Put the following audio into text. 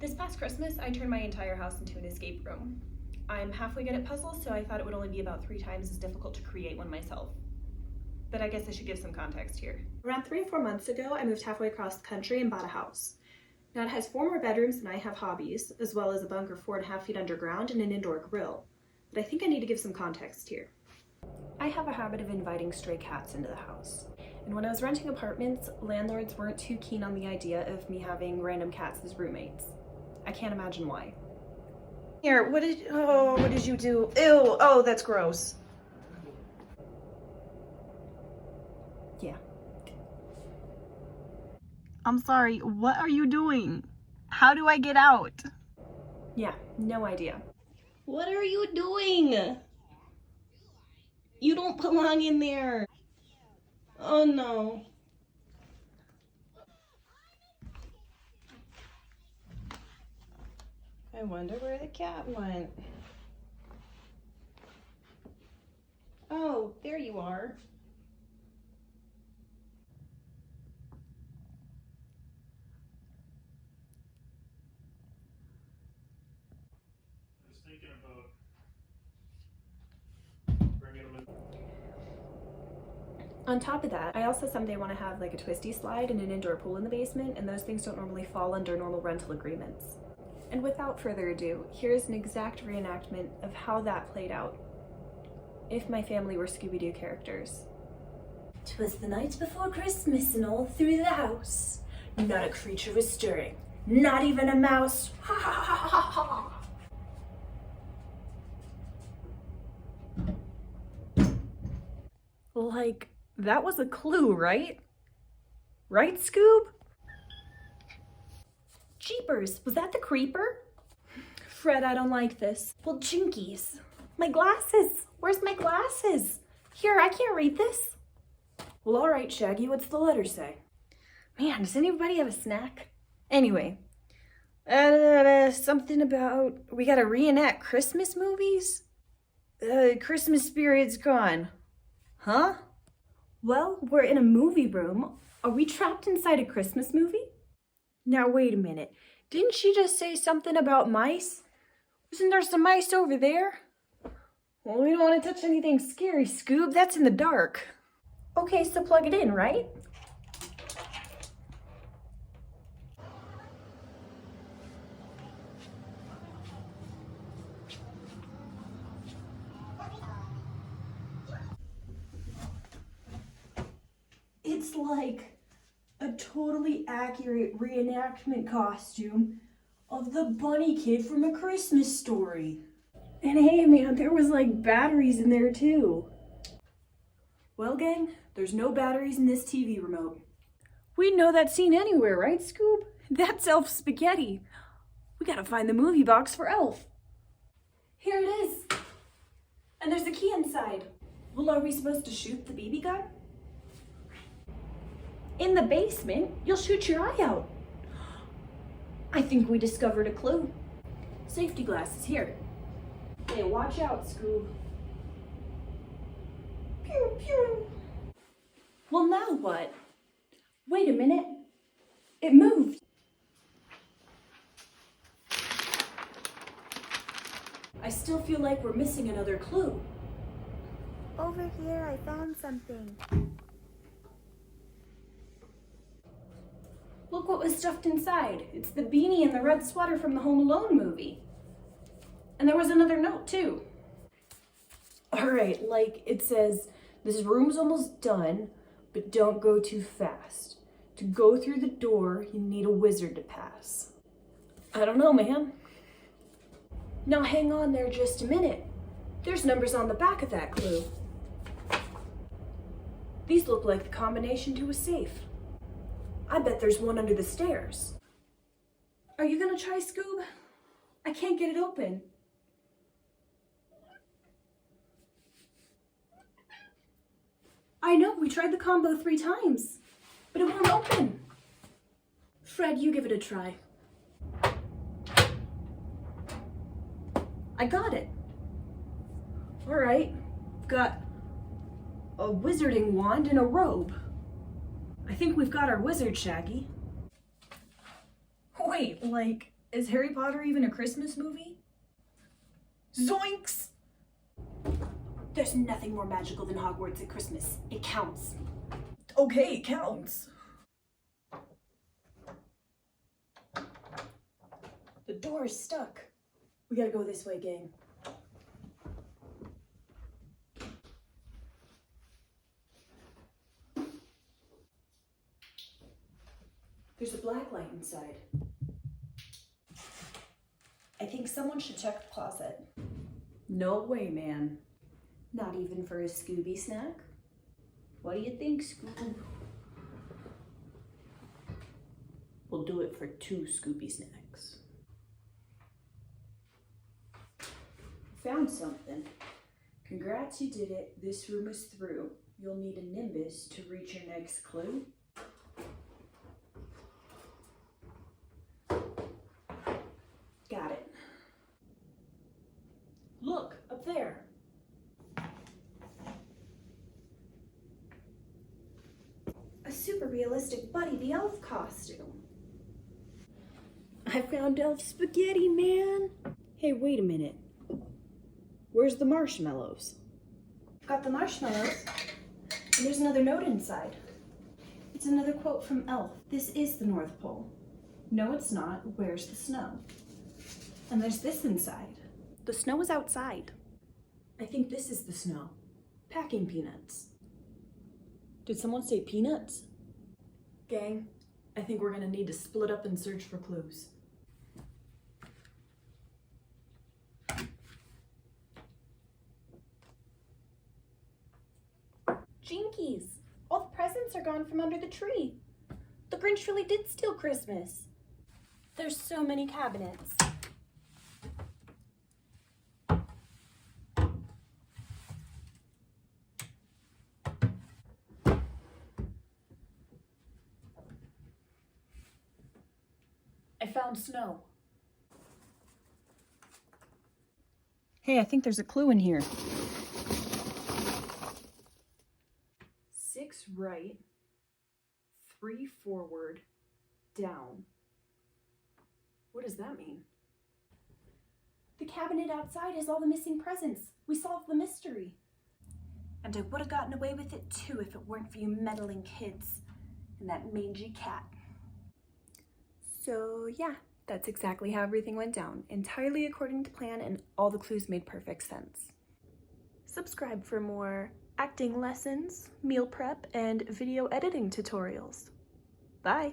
This past Christmas, I turned my entire house into an escape room. I'm halfway good at puzzles, so I thought it would only be about 3 times as difficult to create one myself. But I guess I should give some context here. Around 3 or 4 months ago, I moved halfway across the country and bought a house. Now it has 4 more bedrooms than I have hobbies, as well as a bunker 4.5 feet underground and an indoor grill. But I think I need to give some context here. I have a habit of inviting stray cats into the house. And when I was renting apartments, landlords weren't too keen on the idea of me having random cats as roommates. I can't imagine why. Here, what did you do? Ew, oh, that's gross. Yeah. I'm sorry, what are you doing? How do I get out? Yeah, no idea. What are you doing? You don't belong in there. Oh no. I wonder where the cat went. Oh, there you are. I was thinking about bringing them in. On top of that, I also someday want to have like a twisty slide and an indoor pool in the basement, and those things don't normally fall under normal rental agreements. And without further ado, here's an exact reenactment of how that played out if my family were Scooby-Doo characters. 'Twas the night before Christmas, and all through the house not a creature was stirring, not even a mouse. Ha ha ha ha ha! Like, that was a clue, right? Right, Scoob? Jeepers, was that the creeper? Fred, I don't like this. Well, jinkies. My glasses. Where's my glasses? Here, I can't read this. Well, all right, Shaggy, what's the letter say? Man, does anybody have a snack? Anyway, something about we gotta reenact Christmas movies? Christmas spirit's gone. Huh? Well, we're in a movie room. Are we trapped inside a Christmas movie? Now, wait a minute. Didn't she just say something about mice? Isn't there some mice over there? Well, we don't want to touch anything scary, Scoob. That's in the dark. Okay, so plug it in, right? It's like a totally accurate reenactment costume of the bunny kid from A Christmas Story. And hey man, there was like batteries in there too. Well gang, there's no batteries in this TV remote. We'd know that scene anywhere, right Scoob? That's Elf spaghetti. We gotta find the movie box for Elf. Here it is. And there's a key inside. Well, are we supposed to shoot the BB gun? In the basement, you'll shoot your eye out. I think we discovered a clue. Safety glasses here. Hey, watch out, Scoob. Pew, pew. Well, now what? Wait a minute. It moved. I still feel like we're missing another clue. Over here, I found something. Look what was stuffed inside. It's the beanie and the red sweater from the Home Alone movie. And there was another note too. All right, like it says, this room's almost done, but don't go too fast. To go through the door, you need a wizard to pass. I don't know, man. Now hang on there just a minute. There's numbers on the back of that clue. These look like the combination to a safe. I bet there's one under the stairs. Are you gonna try, Scoob? I can't get it open. I know, we tried the combo 3 times, but it won't open. Fred, you give it a try. I got it. All right, got a wizarding wand and a robe. I think we've got our wizard, Shaggy. Wait, like, Is Harry Potter even a Christmas movie? Zoinks! There's nothing more magical than Hogwarts at Christmas. It counts. Okay, it counts. The door is stuck. We gotta go this way, gang. There's a black light inside. I think someone should check the closet. No way, man. Not even for a Scooby snack? What do you think, Scoob? We'll do it for 2 Scooby snacks. Found something. Congrats, you did it. This room is through. You'll need a nimbus to reach your next clue. Got it. Look, up there. A super realistic Buddy the Elf costume. I found elf spaghetti, man. Hey, wait a minute. Where's the marshmallows? Got the marshmallows. And there's another note inside. It's another quote from Elf. This is the North Pole. No, it's not. Where's the snow? And there's this inside. The snow is outside. I think this is the snow. Packing peanuts. Did someone say peanuts? Gang, I think we're gonna need to split up and search for clues. Jinkies! All the presents are gone from under the tree. The Grinch really did steal Christmas. There's so many cabinets. I found snow. Hey, I think there's a clue in here. 6 right, 3 forward, down. What does that mean? The cabinet outside has all the missing presents. We solved the mystery. And I would have gotten away with it too if it weren't for you meddling kids and that mangy cat. So yeah, that's exactly how everything went down, entirely according to plan, and all the clues made perfect sense. Subscribe for more acting lessons, meal prep, and video editing tutorials. Bye!